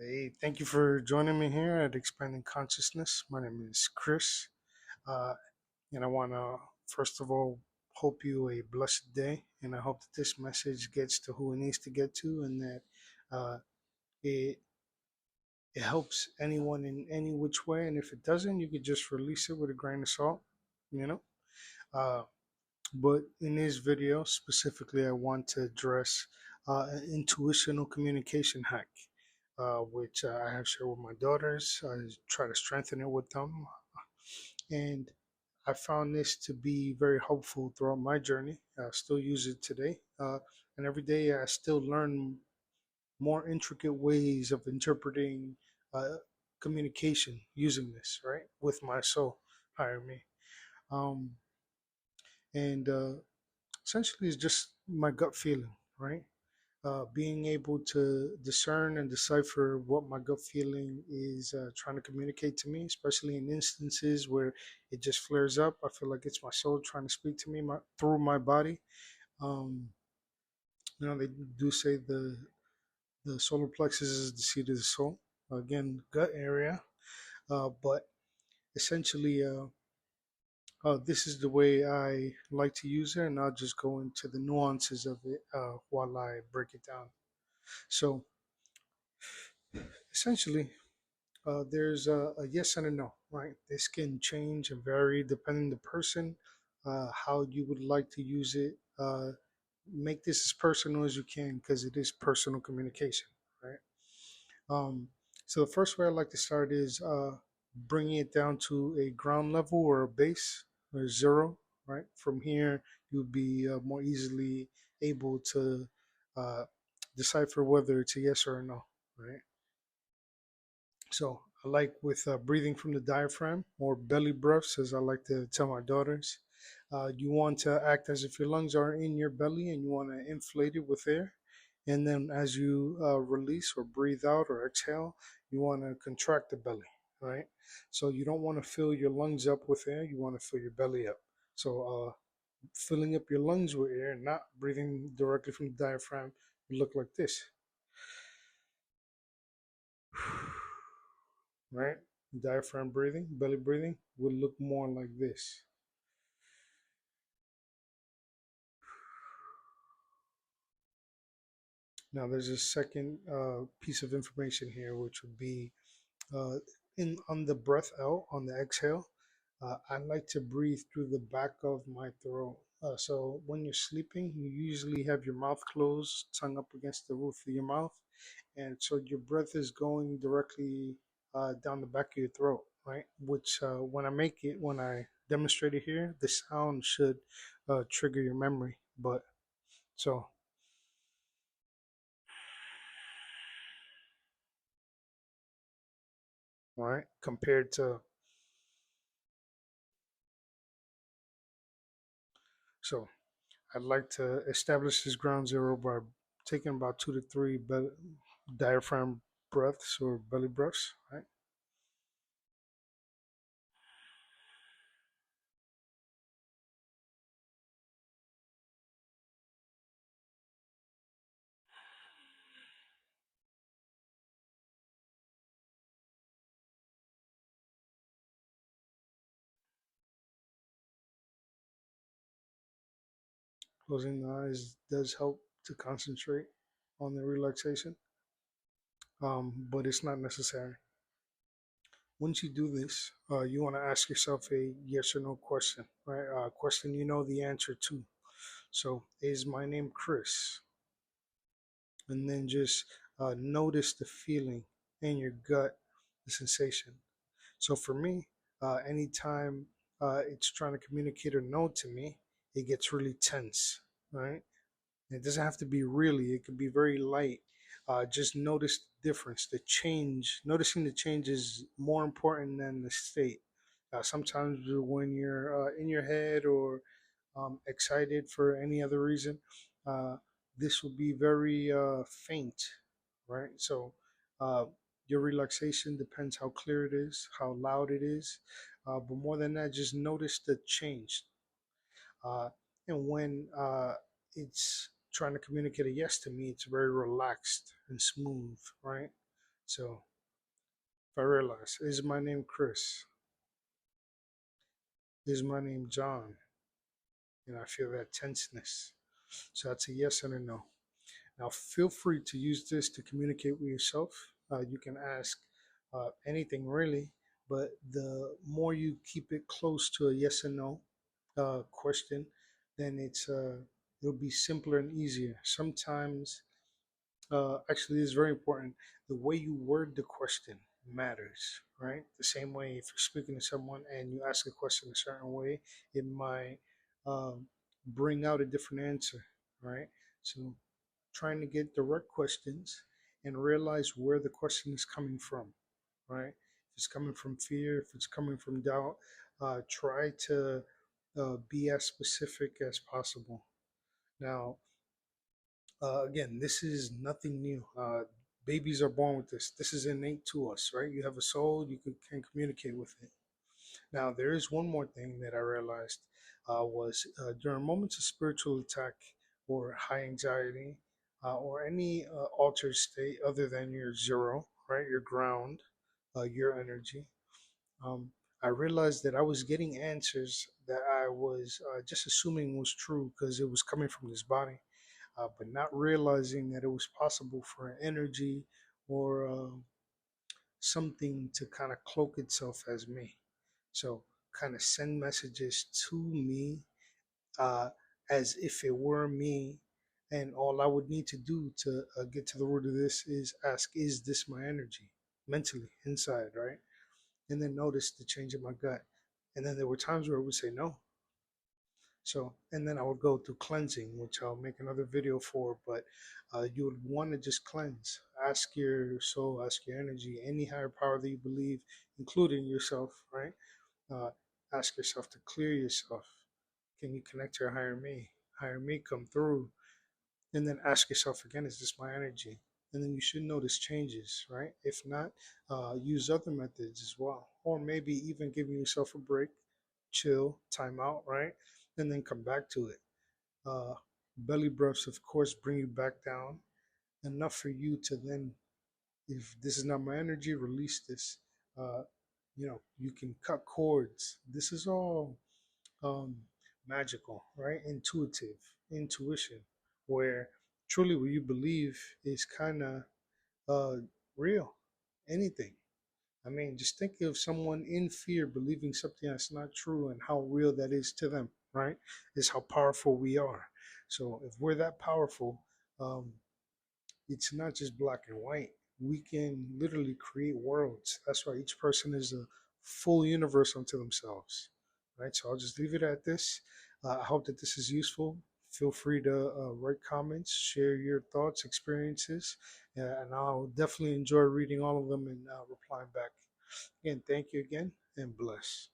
Hey, thank you for joining me here at Expanding Consciousness. My name is Chris, uh, and I want to first of all hope you a blessed day, and I hope that this message gets to who it needs to get to, and that uh, it it helps anyone in any which way. And if it doesn't, you could just release it with a grain of salt, you know. Uh, but in this video specifically, I want to address an intuitional communication hack, which I have shared with my daughters. I try to strengthen it with them. And I found this to be very helpful throughout my journey. I still use it today. And every day I still learn more intricate ways of interpreting uh, communication using this, right? With my soul, higher me. Um, and Essentially, it's just my gut feeling, right? Being able to discern and decipher what my gut feeling is trying to communicate to me, especially in instances where it just flares up. I feel like it's my soul trying to speak to me through my body. Um, they do say the solar plexus is the seat of the soul. Again, gut area. But essentially, this is the way I like to use it, and I'll just go into the nuances of it while I break it down. So essentially, there's a yes and a no, right? This can change and vary depending the person, how you would like to use it. Make this as personal as you can because it is personal communication, right? Um, so the first way I like to start is bringing it down to a ground level or a base or zero, right? From here, you'll be more easily able to uh, decipher whether it's a yes or a no, right? So I like with breathing from the diaphragm or belly breaths, as I like to tell my daughters. You want to act as if your lungs are in your belly and you want to inflate it with air. And then as you release or breathe out or exhale, you want to contract the belly, right? So you don't want to fill your lungs up with air. You want to fill your belly up. So filling up your lungs with air, not breathing directly from the diaphragm, would look like this, right? Diaphragm breathing, belly breathing would look more like this. Now, there's a second piece of information here, which would be uh, in on the breath out, on the exhale. I like to breathe through the back of my throat. So when you're sleeping, you usually have your mouth closed, tongue up against the roof of your mouth, and so your breath is going directly down the back of your throat, right? Which when I demonstrate it here, the sound should trigger your memory. But so, all right, compared to so, I'd like to establish this ground zero by taking about 2 to 3 diaphragm breaths or belly breaths, right? Closing the eyes does help to concentrate on the relaxation, but it's not necessary. Once you do this, you want to ask yourself a yes or no question, right? Question you know the answer to. So, is my name Chris? And then just notice the feeling in your gut, the sensation. So for me, anytime it's trying to communicate a no to me, it gets really tense, right? It doesn't have to be really, it could be very light. Just notice the difference, the change. Noticing the change is more important than the state. Sometimes when you're in your head or excited for any other reason, uh, this will be very faint, right? So uh, your relaxation depends how clear it is, how loud it is. But more than that, just notice the change. Uh, and when it's trying to communicate a yes to me, it's very relaxed and smooth, right? So if I realize, is my name Chris? Is my name John? And I feel that tenseness. So that's a yes and a no. Now, feel free to use this to communicate with yourself. You can ask anything really, but the more you keep it close to a yes and no question, then it'll be simpler and easier. Sometimes, actually, it's very important. The way you word the question matters, right? The same way if you're speaking to someone and you ask a question a certain way, it might bring out a different answer, right? So trying to get direct questions and realize where the question is coming from, right? If it's coming from fear, if it's coming from doubt, try to be as specific as possible. Now, again, this is nothing new. Babies are born with this. This is innate to us, right? You have a soul, can communicate with it. Now, there is one more thing that I realized was during moments of spiritual attack or high anxiety or any altered state other than your zero, right? Your ground, your energy. Um, I realized that I was getting answers that I was just assuming was true because it was coming from this body, but not realizing that it was possible for an energy or something to kind of cloak itself as me. So, kind of send messages to me uh, as if it were me. And all I would need to do to get to the root of this is ask, is this my energy mentally inside, right? And then notice the change in my gut. And then there were times where it would say no. So, and then I would go through cleansing, which I'll make another video for, but you would want to just cleanse. Ask your soul, ask your energy, any higher power that you believe, including yourself, right? Uh, Ask yourself to clear yourself. Can you connect to your higher me? Higher me come through. And then ask yourself again, is this my energy? And then you should notice changes, right? If not, use other methods as well. Or maybe even giving yourself a break, chill, time out, right? And then come back to it. Uh, Belly breaths, of course, bring you back down. Enough for you to then, if this is not my energy, release this. Uh, you can cut cords. This is all um, magical, right? Intuitive, intuition, where truly what you believe is kind of uh, real. Anything. I mean, just think of someone in fear believing something that's not true and how real that is to them, right? Is how powerful we are. So if we're that powerful, um, it's not just black and white. We can literally create worlds. That's why each person is a full universe unto themselves, right? So I'll just leave it at this. I hope that this is useful. Feel free to write comments, share your thoughts, experiences, and I'll definitely enjoy reading all of them and replying back. Again, thank you again and bless.